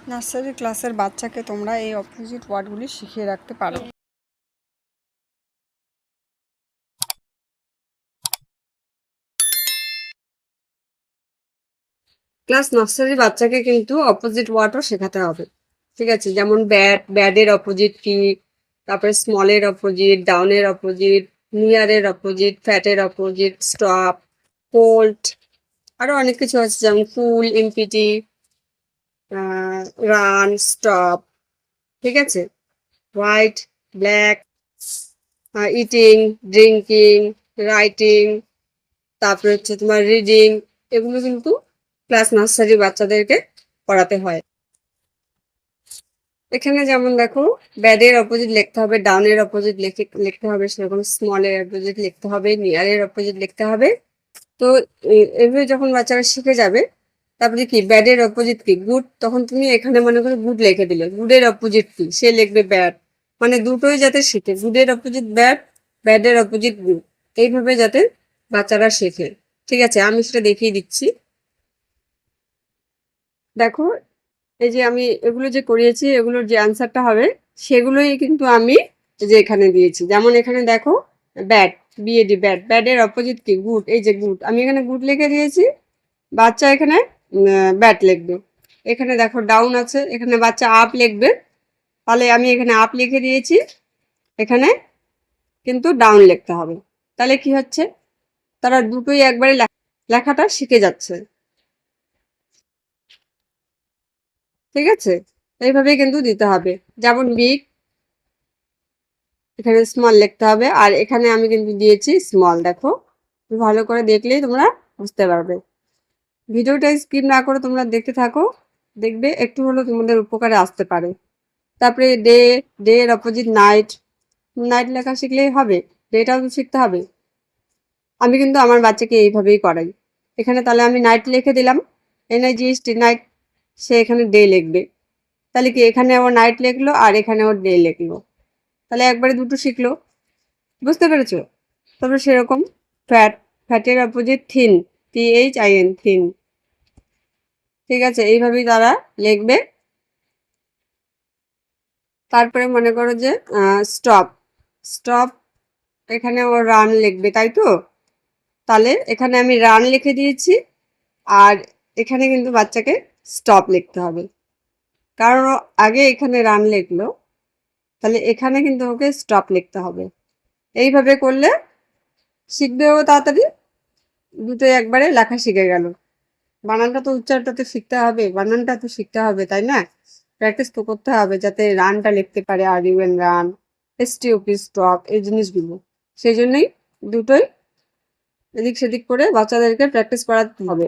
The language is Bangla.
নার্সারি ক্লাসের বাচ্চাকে তোমরা এই অপোজিট ওয়ার্ডগুলি শিখিয়ে রাখতে পারো। ক্লাস নার্সারি বাচ্চাকে কিন্তু অপোজিট ওয়ার্ডও শেখাতে হবে, ঠিক আছে? যেমন ব্যাডের অপোজিট কি, তারপরে স্মলের অপোজিট, ডাউনের অপোজিট, নিয়ারের অপোজিট, ফ্যাটের অপোজিট, স্টপ, কোল্ড, আরো অনেক কিছু আছে, যেমন কুল, এমপিটি, রান, স্টপ, ঠিক আছে? White, black, eating, drinking, writing, তারপরে হচ্ছে তোমার রিডিং, এগুলো কিন্তু ক্লাস নার্সারি বাচ্চাদেরকে পড়াতে হয়। এখানে যেমন দেখো, ব্যাডের অপোজিট লিখতে হবে, ডাউনের অপোজিট লিখতে হবে, সেরকম স্মলের অপোজিট লিখতে হবে, নিয়ারের অপোজিট লিখতে হবে। তো এভাবে যখন বাচ্চারা শিখে যাবে, তারপরে কি ব্যাডের অপোজিট কি, গুড, তখন তুমি এখানে মনে করো গুড লিখে দিলে, গুডের অপোজিট কি, সে লিখবে ব্যাড। মানে দুটোই যাতে শিখে, গুডের অপোজিট ব্যাড, ব্যাডের অপোজিট গুড, এইভাবে যাতে বাচ্চারা শেখে, ঠিক আছে? আমি সেটা দেখিয়ে দিচ্ছি। দেখো, এই যে আমি এগুলো যে করিয়েছি, এগুলোর যে অ্যান্সারটা হবে সেগুলোই কিন্তু আমি যে এখানে দিয়েছি। যেমন এখানে দেখো, ব্যাড, বিএডি, ব্যাড, ব্যাডের অপোজিট কি, গুড, এই যে গুড, আমি এখানে গুড লিখে দিয়েছি, বাচ্চা এখানে ব্যাড লিখবে। এখানে দেখো ডাউন আছে, এখানে বাচ্চা আপ লিখবে, তাহলে আমি এখানে আপ লিখে দিয়েছি, এখানে কিন্তু ডাউন লিখতে হবে। তাহলে কি হচ্ছে, তারা দুটোই একবারে লেখাটা শিখে যাচ্ছে, ঠিক আছে? এইভাবেই কিন্তু দিতে হবে। যেমন বিগ, এখানে স্মল লিখতে হবে, আর এখানে আমি কিন্তু দিয়েছি স্মল। দেখো, ভালো করে দেখলেই তোমরা বুঝতে পারবে। ভিডিওটা স্কিপ না করে তোমরা দেখতে থাকো, দেখবে একটু হলেও তোমাদের উপকারে আসতে পারে। তারপরে ডে, ডে এর অপোজিট নাইট, নাইট লেখা শিখলেই হবে, ডেটাও শিখতে হবে। আমি কিন্তু আমার বাচ্চাকে এইভাবেই করাই। এখানে তাহলে আমি নাইট লিখে দিলাম, NIGHT, নাইট, সে এখানে ডে লিখবে। তাহলে কি, এখানে ও নাইট লিখলো আর এখানে ও ডে লিখলো, তাহলে একবারে দুটো শিখলো, বুঝতে পেরেছো? তারপর সেরকম ফ্যাট, ফ্যাটের অপোজিট থিন, THIN, থিন, ঠিক আছে? এইভাবেই তারা লিখবে। তারপরে মনে করো যে স্টপ, স্টপ, এখানে ও রান লিখবে, তাই তো? তাহলে এখানে আমি রান লিখে দিয়েছি, আর এখানে কিন্তু বাচ্চাকে স্টপ লিখতে হবে, কারণ ও আগে এখানে রান লিখলো, তাহলে এখানে কিন্তু ওকে স্টপ লিখতে হবে। এইভাবে করলে শিখবেও তাড়াতাড়ি, দুটোই একবারে লেখা শিখে গেল। বানানটা তো, উচ্চারণটা তো শিখতে হবে, বানানটা তো শিখতে হবে, তাই না? প্র্যাকটিস তো করতে হবে, যাতে রানটা লিখতে পারে, আর ইউএন রান, STOP স্টপ, এই জিনিসগুলো। সেই জন্যই দুটোই এদিক সেদিক করে বাচ্চাদেরকে প্র্যাকটিস করাতে হবে।